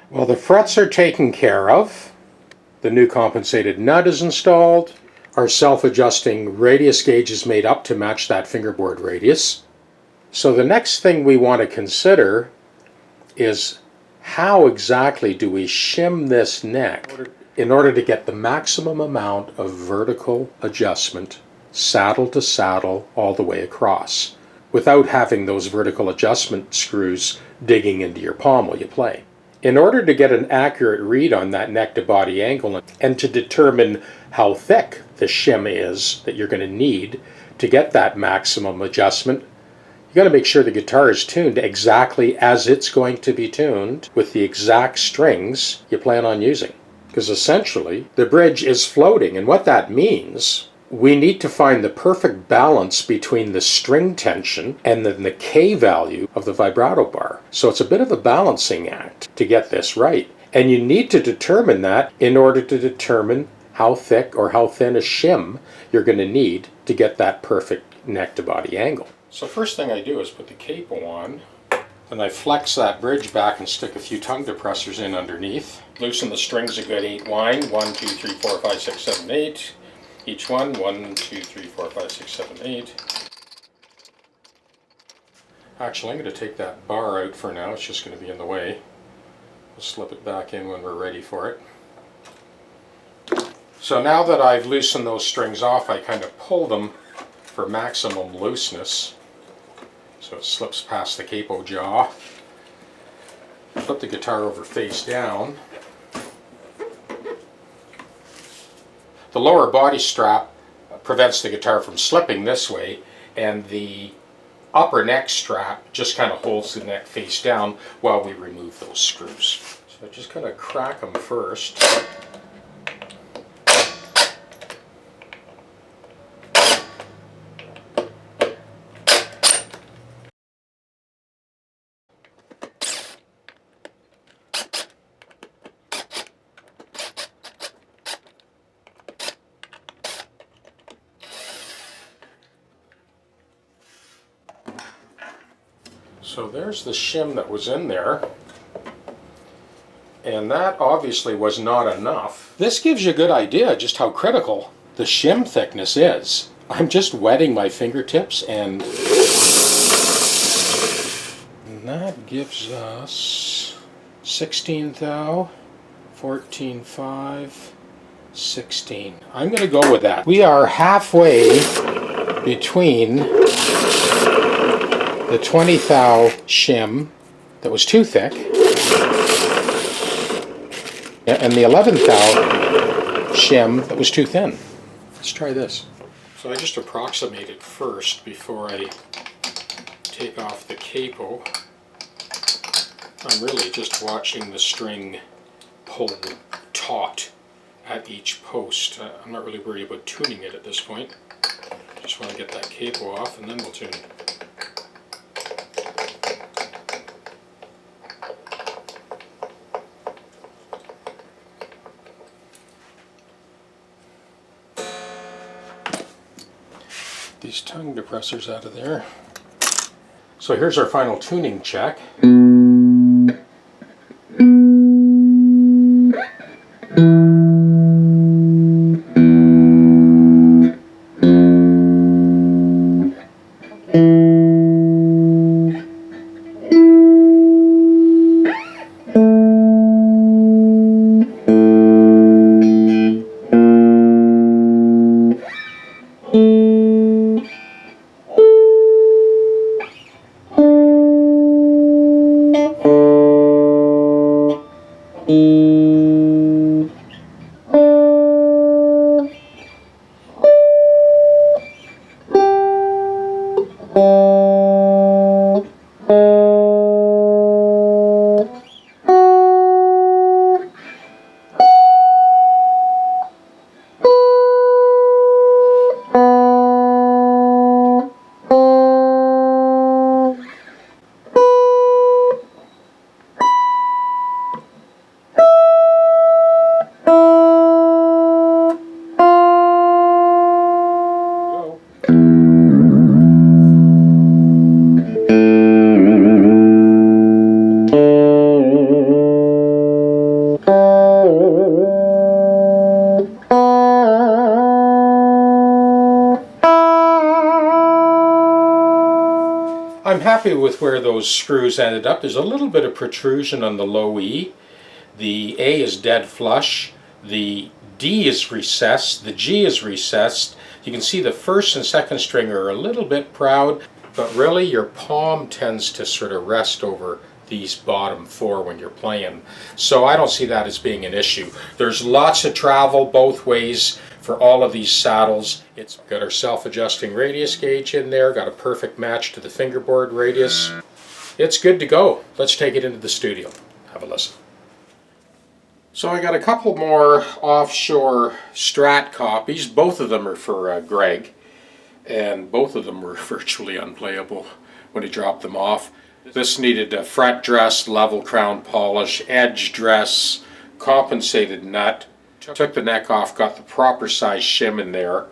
Well, the frets are taken care of. The new compensated nut is installed. Our self-adjusting radius gauge is made up to match that fingerboard radius. So the next thing we want to consider is how exactly do we shim this neck in order to get the maximum amount of vertical adjustment, saddle to saddle, all the way across, without having those vertical adjustment screws digging into your palm while you play. In order to get an accurate read on that neck to body angle and to determine how thick the shim is that you're going to need to get that maximum adjustment, you got to make sure the guitar is tuned exactly as it's going to be tuned with the exact strings you plan on using. Because essentially, the bridge is floating, and what that means, we need to find the perfect balance between the string tension and then the K value of the vibrato bar. So it's a bit of a balancing act to get this right. And you need to determine that in order to determine how thick or how thin a shim you're going to need to get that perfect neck to body angle. So first thing I do is put the capo on, then I flex that bridge back and stick a few tongue depressors in underneath. Loosen the strings a good 8 line, 1, 2, 3, 4, 5, 6, 7, 8. Each one, 1, 2, 3, 4, 5, 6, 7, 8. Actually, I'm going to take that bar out for now, it's just going to be in the way. We'll slip it back in when we're ready for it. So now that I've loosened those strings off, I kind of pull them for maximum looseness. So it slips past the capo jaw. Flip the guitar over face down. The lower body strap prevents the guitar from slipping this way, and the upper neck strap just kind of holds the neck face down while we remove those screws. So I just kind of crack them first. So there's the shim that was in there, and that obviously was not enough. This gives you a good idea just how critical the shim thickness is. I'm just wetting my fingertips, and that gives us 16 thou, 14.5, 16. I'm going to go with that. We are halfway between the 20 thou shim that was too thick and the 11 thou shim that was too thin. Let's try this. So I just approximate it first before I take off the capo. I'm really just watching the string pull taut at each post. I'm not really worried about tuning it at this point. Just want to get that capo off and then we'll tune it. These tongue depressors out of there. So here's our final tuning check. I'm happy with where those screws ended up. There's a little bit of protrusion on the low E. The A is dead flush. The D is recessed. The G is recessed. You can see the first and second string are a little bit proud, but really your palm tends to sort of rest over these bottom four when you're playing. So I don't see that as being an issue. There's lots of travel both ways for all of these saddles. It's got our self-adjusting radius gauge in there, got a perfect match to the fingerboard radius. It's good to go. Let's take it into the studio. Have a listen. So I got a couple more offshore Strat copies. Both of them are for Greg, and both of them were virtually unplayable when he dropped them off. This needed a fret dress, level crown polish, edge dress, compensated nut. Took the neck off, got the proper size shim in there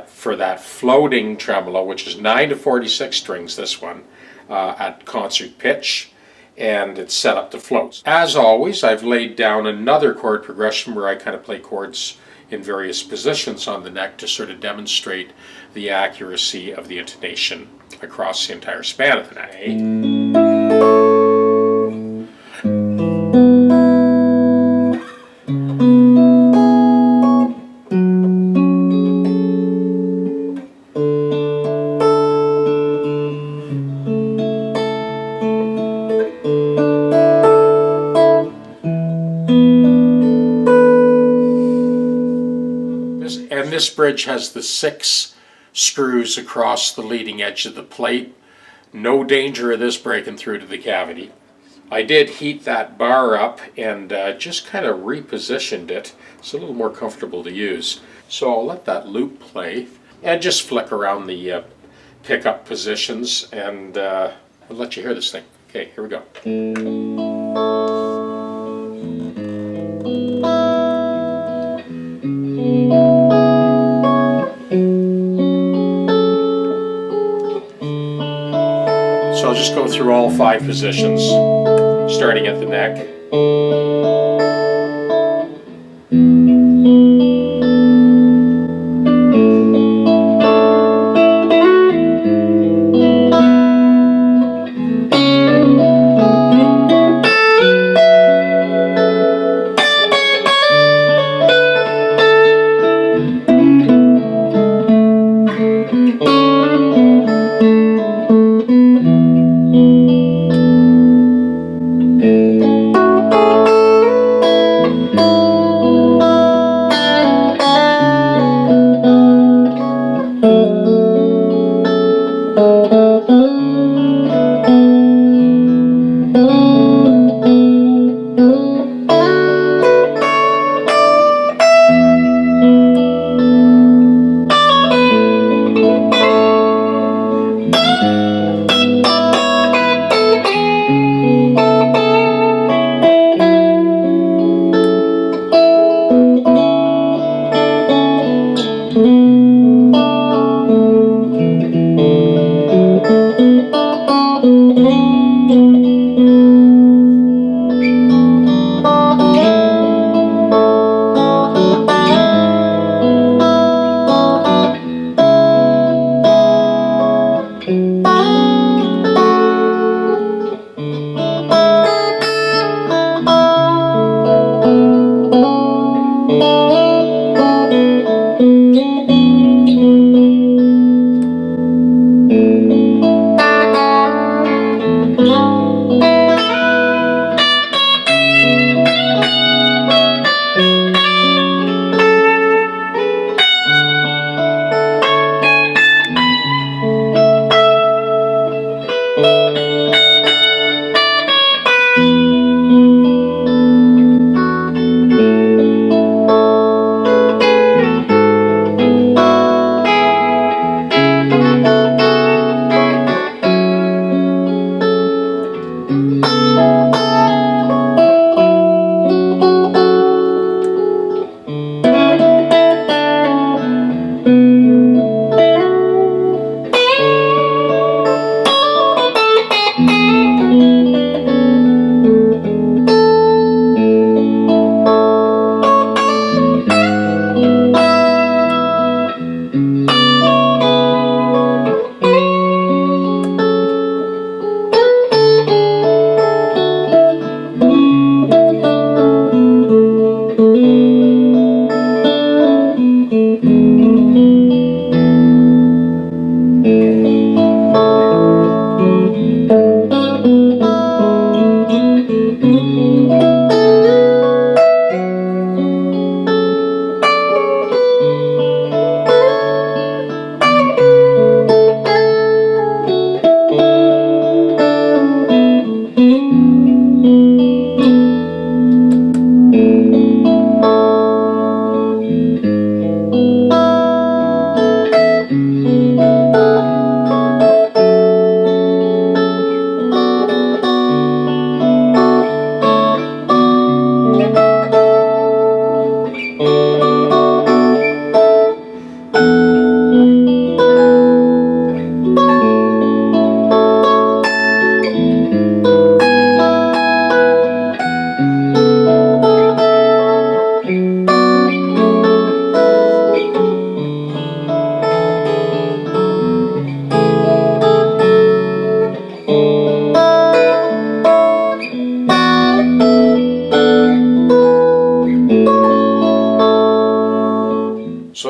for that floating tremolo, which is 9 to 46 strings, this one, at concert pitch, and it's set up to float. As always, I've laid down another chord progression where I kind of play chords in various positions on the neck to sort of demonstrate the accuracy of the intonation across the entire span of the neck. And this bridge has the 6 screws across the leading edge of the plate. No danger of this breaking through to the cavity. I did heat that bar up and just kind of repositioned it. It's a little more comfortable to use. So I'll let that loop play and just flick around the pickup positions, and I'll let you hear this thing. Okay, here we go. So I'll just go through all 5 positions, starting at the neck.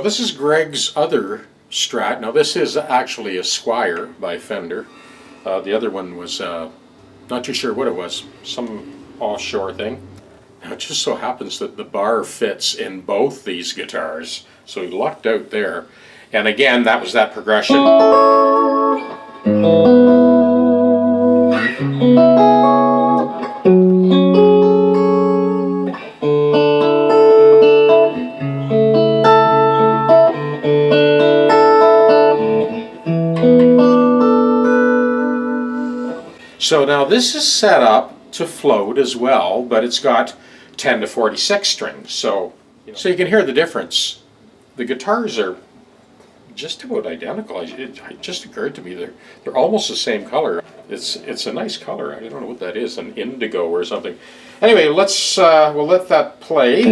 this is Greg's other Strat. Now this is actually a Squire by Fender. The other one was, not too sure what it was, some offshore thing. Now it just so happens that the bar fits in both these guitars, so he lucked out there. And again, that was that progression. So now this is set up to float as well, but it's got 10 to 46 strings, so you can hear the difference. The guitars are just about identical. It just occurred to me they're almost the same color. It's a nice color. I don't know what that is, an indigo or something. Anyway, let's we'll let that play.